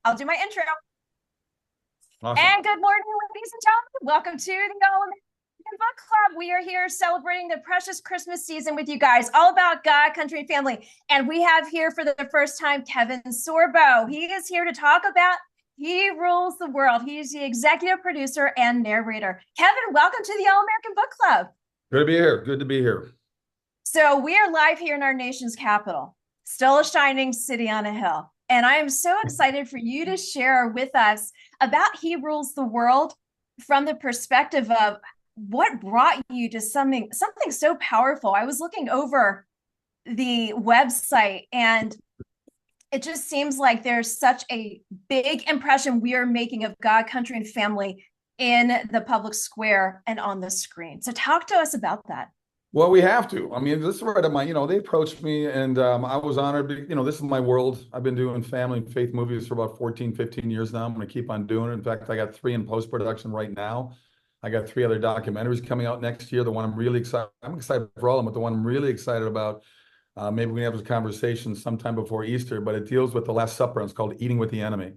I'll do my intro. Awesome. And good morning, ladies and gentlemen. Welcome to the All American Book Club. We are here celebrating the precious Christmas season with you guys, all about God, country, and family. And we have here for the first time Kevin Sorbo. He is here to talk about He Rules the World. He's the executive producer and narrator. Kevin, welcome to the All American Book Club. Good to be here. Good to be here. So we are live here in our nation's capital, still a shining city on a hill. And I am so excited for you to share with us about He Rules the World from the perspective of what brought you to something so powerful. I was looking over the website and it just seems like there's such a big impression we are making of God, country, and family in the public square and on the screen. So talk to us about that. Well, we have to. I mean, this is right at my, they approached me and I was honored. This is my world. I've been doing family and faith movies for about 14, 15 years now. I'm going to keep on doing it. In fact, I got 3 in post-production right now. I got 3 other documentaries coming out next year. The one I'm excited for all of them, but the one I'm really excited about, maybe we can have this conversation sometime before Easter, but it deals with the Last Supper. And it's called Eating with the Enemy.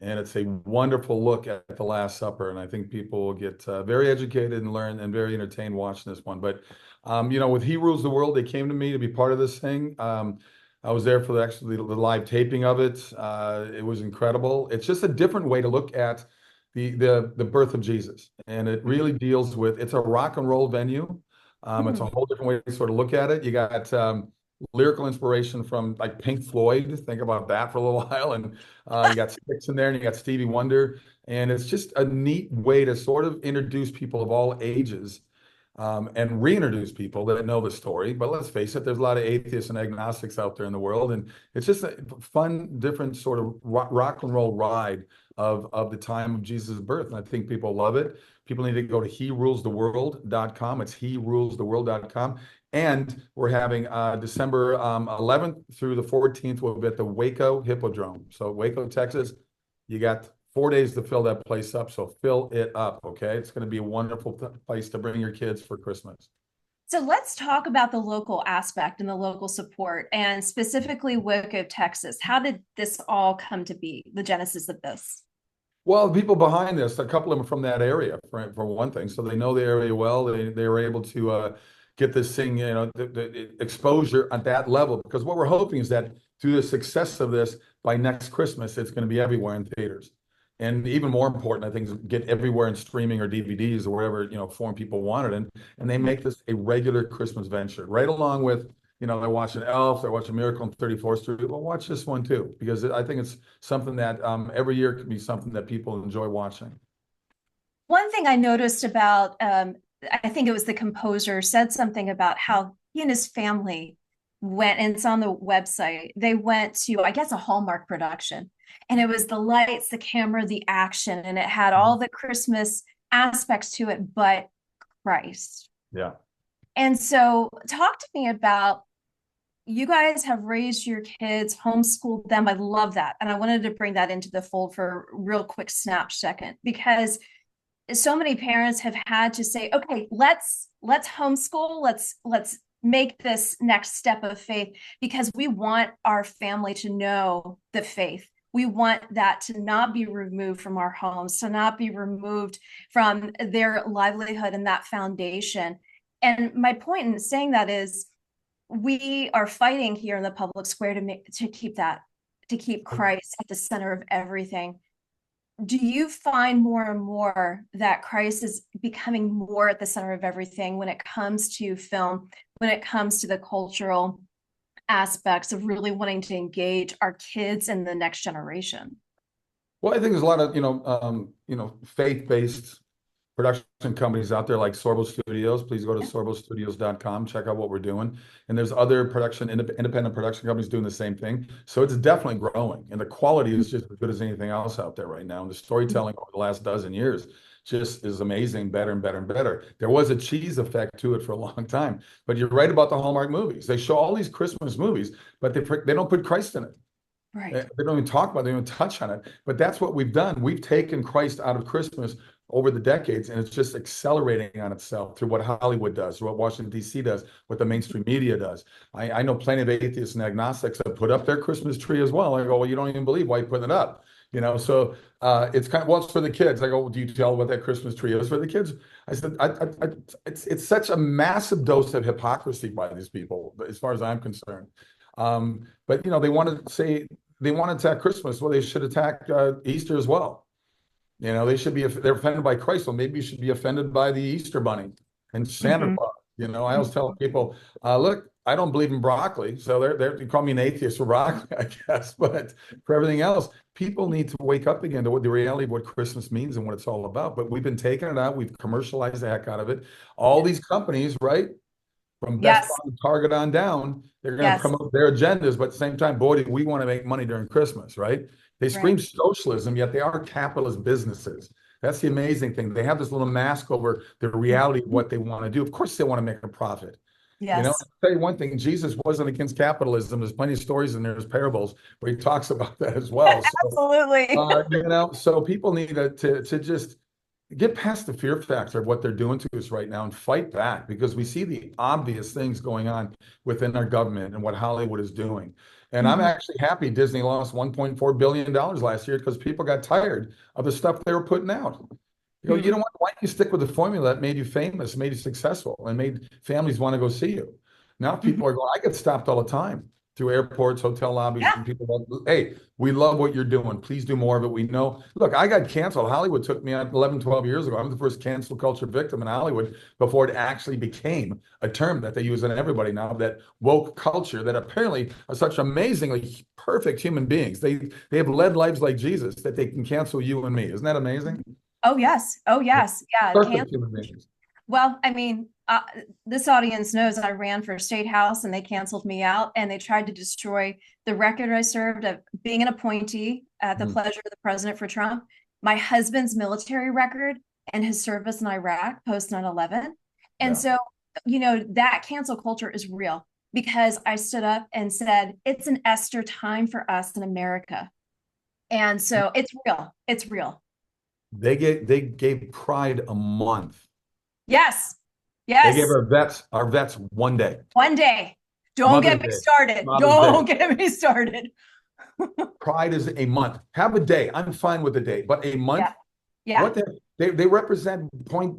And it's a wonderful look at the Last Supper. And I think people will get very educated and learn and very entertained watching this one. But, with He Rules the World, they came to me to be part of this thing. I was there for the live taping of it. It was incredible. It's just a different way to look at the birth of Jesus. And it really deals with, it's a rock and roll venue. It's a whole different way to sort of look at it. You got lyrical inspiration from like Pink Floyd. Think about that for a little while. And you got Sticks in there and you got Stevie Wonder. And it's just a neat way to sort of introduce people of all ages and reintroduce people that know the story. But let's face it, there's a lot of atheists and agnostics out there in the world. And it's just a fun, different sort of rock and roll ride of the time of Jesus' birth. And I think people love it. People need to go to herulestheworld.com. It's herulestheworld.com. And we're having December 11th through the 14th, we'll be at the Waco Hippodrome. So Waco, Texas, you got 4 days to fill that place up. So fill it up, okay? It's going to be a wonderful place to bring your kids for Christmas. So let's talk about the local aspect and the local support, and specifically Waco, Texas. How did this all come to be, the genesis of this? Well, the people behind this, a couple of them from that area, for one thing. So they know the area well. They were able to get this thing, the exposure at that level. Because what we're hoping is that through the success of this, by next Christmas, it's going to be everywhere in theaters. And even more important, I think, is get everywhere in streaming or DVDs or whatever, form people want it in. And they make this a regular Christmas venture, right along with, they're watching Elf, they're watching Miracle on 34th Street. Well, watch this one too, because I think it's something that every year can be something that people enjoy watching. One thing I noticed about, I think it was the composer, said something about how he and his family went, and it's on the website, they went to, I guess, a Hallmark production. And it was the lights, the camera, the action, and it had all the Christmas aspects to it, but Christ. Yeah. And so talk to me about, you guys have raised your kids, homeschooled them. I love that. And I wanted to bring that into the fold for a real quick snap second, because so many parents have had to say, okay, let's homeschool, let's make this next step of faith, because we want our family to know the faith. We want that to not be removed from our homes, to not be removed from their livelihood and that foundation. And my point in saying that is, we are fighting here in the public square to keep Christ at the center of everything. Do you find more and more that Christ is becoming more at the center of everything when it comes to film, when it comes to the cultural aspects of really wanting to engage our kids and the next generation? Well, I think there's a lot of, faith-based production companies out there like Sorbo Studios. Please go to sorbostudios.com, check out what we're doing. And there's other independent production companies doing the same thing. So it's definitely growing. And the quality is just as good as anything else out there right now. And the storytelling over the last dozen years just is amazing, better and better and better. There was a cheese effect to it for a long time. But you're right about the Hallmark movies. They show all these Christmas movies, but they don't put Christ in it. Right. They don't even talk about it, they don't even touch on it. But that's what we've done. We've taken Christ out of Christmas over the decades, and it's just accelerating on itself through what Hollywood does, through what Washington, D.C. does, what the mainstream media does. I know plenty of atheists and agnostics that put up their Christmas tree as well. I go, well, you don't even believe, why are you putting it up? So it's kind of, well, it's for the kids. I go, well, do you tell what that Christmas tree is for the kids? I said, it's such a massive dose of hypocrisy by these people, as far as I'm concerned. But they want to say they want to attack Christmas. Well, they should attack Easter as well. They should be, they're offended by Christ. Well, maybe you should be offended by the Easter Bunny and Santa Mm-hmm. Claus. I always tell people, look, I don't believe in broccoli. So they call me an atheist for broccoli, I guess. But for everything else, people need to wake up again to what the reality of what Christmas means and what it's all about. But we've been taking it out. We've commercialized the heck out of it. All these companies, right? From Best Buy Yes. and Target on down, they're going to Yes. promote their agendas, but at the same time, boy, do we want to make money during Christmas, right? They Right. scream socialism, yet they are capitalist businesses. That's the amazing thing. They have this little mask over the reality of what they want to do. Of course, they want to make a profit. I'll Yes. tell you one thing, Jesus wasn't against capitalism. There's plenty of stories in there's parables where he talks about that as well. So, Absolutely. so people need to just get past the fear factor of what they're doing to us right now and fight back, because we see the obvious things going on within our government and what Hollywood is doing. And I'm Mhm. actually happy Disney lost $1.4 billion last year because people got tired of the stuff they were putting out. You know Mhm. what? Why don't you stick with the formula that made you famous, made you successful, and made families want to go see you? Now Mhm. people are going, I get stopped all the time through airports, hotel lobbies Yeah. from people going, hey, we love what you're doing. Please do more of it. We know. Look, I got canceled. Hollywood took me out 11, 12 years ago. I'm the first cancel culture victim in Hollywood before it actually became a term that they use on everybody now, that woke culture that apparently are such amazingly perfect human beings. They have led lives like Jesus that they can cancel you and me. Isn't that amazing? Oh, yes. Oh, yes. Yeah. Perfect human beings. Well, I mean, this audience knows I ran for state house and they canceled me out and they tried to destroy the record I served of being an appointee at the Mm. pleasure of the president for Trump, my husband's military record and his service in Iraq post 9/11. And Yeah. so, that cancel culture is real because I stood up and said, it's an Esther time for us in America. And so it's real. It's real. They gave Pride a month. Yes. They gave Yes. our vets one day. One day. Don't Mother's get me Day, started. Father's Day. Don't get me started. Pride is a month. Have a day. I'm fine with a day, but a month. Yeah. Yeah. What they represent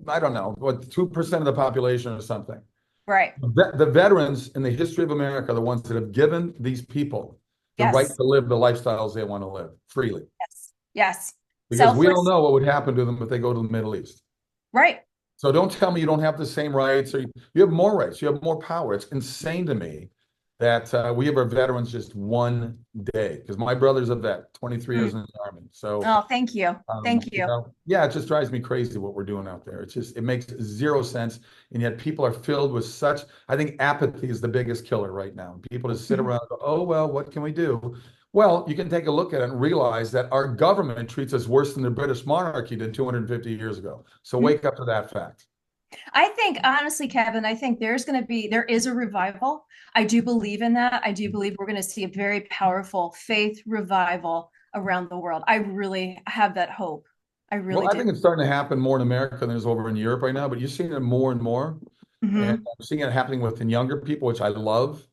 I don't know, what 2% of the population or something. Right. The veterans in the history of America are the ones that have given these people the right Yes. to live the lifestyles they want to live freely. Yes. Yes. Because we all Selfless. know what would happen to them if they go to the Middle East. Right. So don't tell me you don't have the same rights, or you have more rights, you have more power. It's insane to me that we have our veterans just one day. Because my brother's a vet, 23 Mm. years in the Army. So, Oh, thank you. Thank you. yeah, it just drives me crazy what we're doing out there. It makes zero sense. And yet people are filled with such, I think apathy is the biggest killer right now. People just sit Mhm. around and go, oh, well, what can we do? Well, you can take a look at it and realize that our government treats us worse than the British monarchy did 250 years ago. So Mhm. wake up to that fact. I think, honestly, Kevin, I think there is a revival. I do believe in that. I do believe we're going to see a very powerful faith revival around the world. I really have that hope. I really Well, I do. think it's starting to happen more in America than it is over in Europe right now, but you're seeing it more and more. And Hmm. I'm seeing it happening within younger people, which I love.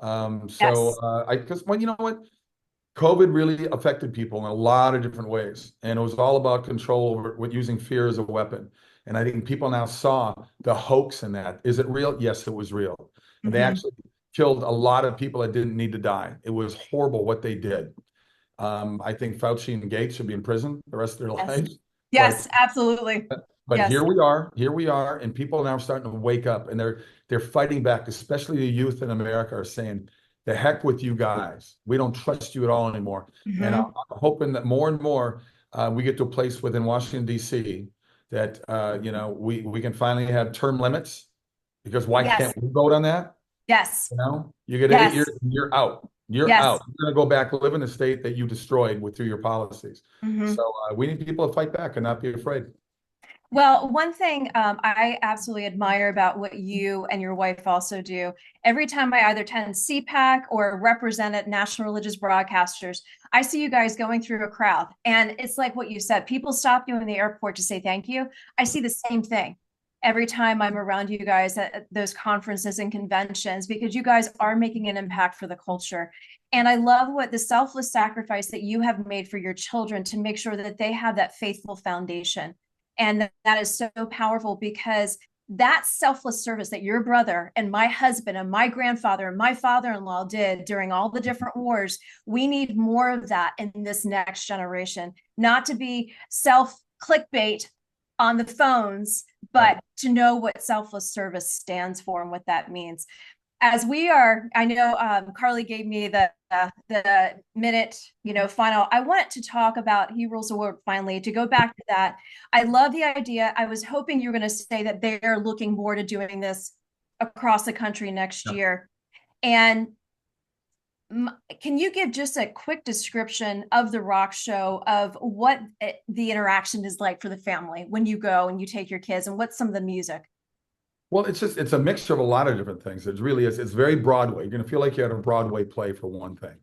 Yes. Because, well, you know what? COVID really affected people in a lot of different ways. And it was all about control over with using fear as a weapon. And I think people now saw the hoax in that. Is it real? Yes, it was real. And they Hmm. actually killed a lot of people that didn't need to die. It was horrible what they did. I think Fauci and Gates should be in prison the rest of their Yes. lives. But Yes, absolutely. but Yes. here we are, and people are now starting to wake up, and they're fighting back. Especially the youth in America are saying, "The heck with you guys. We don't trust you at all anymore." And I'm Hmm. hoping that more and more we get to a place within Washington D.C. that we can finally have term limits. Because why Yes. can't we vote on that? Yes. You get 8 years, Yes. and you're out. You're Yes. out. You're going to go back live in the state that you destroyed through your policies. Hmm. So we need people to fight back and not be afraid. Well, one thing I absolutely admire about what you and your wife also do, every time I either attend CPAC or represent at national religious broadcasters, I see you guys going through a crowd. And it's like what you said, people stop you in the airport to say thank you. I see the same thing. every time I'm around you guys at those conferences and conventions, because you guys are making an impact for the culture. And I love what the selfless sacrifice that you have made for your children to make sure that they have that faithful foundation. And that is so powerful, because that selfless service that your brother and my husband and my grandfather and my father-in-law did during all the different wars, we need more of that in this next generation, not to be self clickbait on the phones, Right. but to know what selfless service stands for and what that means. As we are, I know Carly gave me the minute, final. I want to talk about He Rules the World finally, to go back to that. I love the idea. I was hoping you were going to say that they're looking more to doing this across the country next Yeah. year. And can you give just a quick description of the rock show, of what the interaction is like for the family when you go and you take your kids, and what's some of the music? Well, it's a mixture of a lot of different things. It really is. It's very Broadway. You're going to feel like you had a Broadway play for one thing.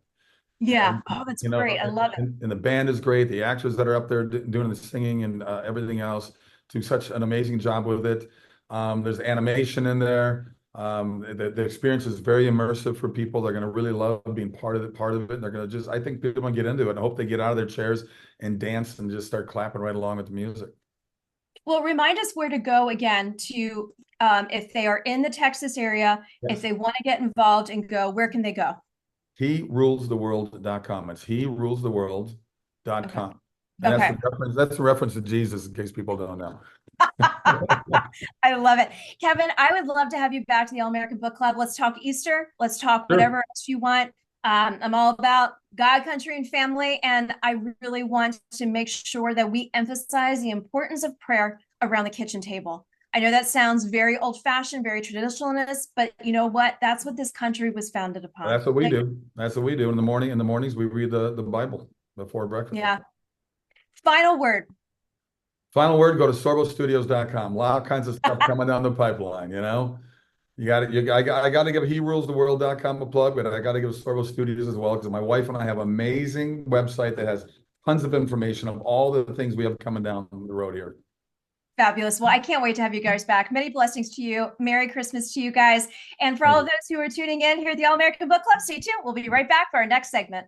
Yeah. And, Oh, that's you know, great. I love it. and the band is great. The actors that are up there doing the singing and everything else do such an amazing job with it. There's animation in there. The experience is very immersive for people. They're going to really love being part of it. They're going to just, I think people are going to get into it, and I hope they get out of their chairs and dance and just start clapping right along with the music. Well, remind us where to go again to, if they are in the Texas area, if Yes. they want to get involved and go, where can they go? He rulestheworld.com. It's Okay. herulestheworld.com. And Okay. that's the reference to Jesus, in case people don't know. I love it. Kevin, I would love to have you back to the All American Book Club. Let's talk Easter. Let's talk Sure. whatever else you want. I'm all about God, country, and family. And I really want to make sure that we emphasize the importance of prayer around the kitchen table. I know that sounds very old fashioned, very traditionalist, but you know what? That's what this country was founded upon. That's what we do. That's what we do in the morning. In the mornings, we read the Bible before breakfast. Yeah. Final word. Final word, go to sorbostudios.com. A lot of kinds of stuff coming down the pipeline, you know? You got it. I got to give herulestheworld.com a plug, but I got to give Sorbo Studios as well, because my wife and I have an amazing website that has tons of information of all the things we have coming down the road here. Fabulous. Well, I can't wait to have you guys back. Many blessings to you. Merry Christmas to you guys. And for Thank all of you. those who are tuning in here at the All American Book Club, stay tuned. We'll be right back for our next segment.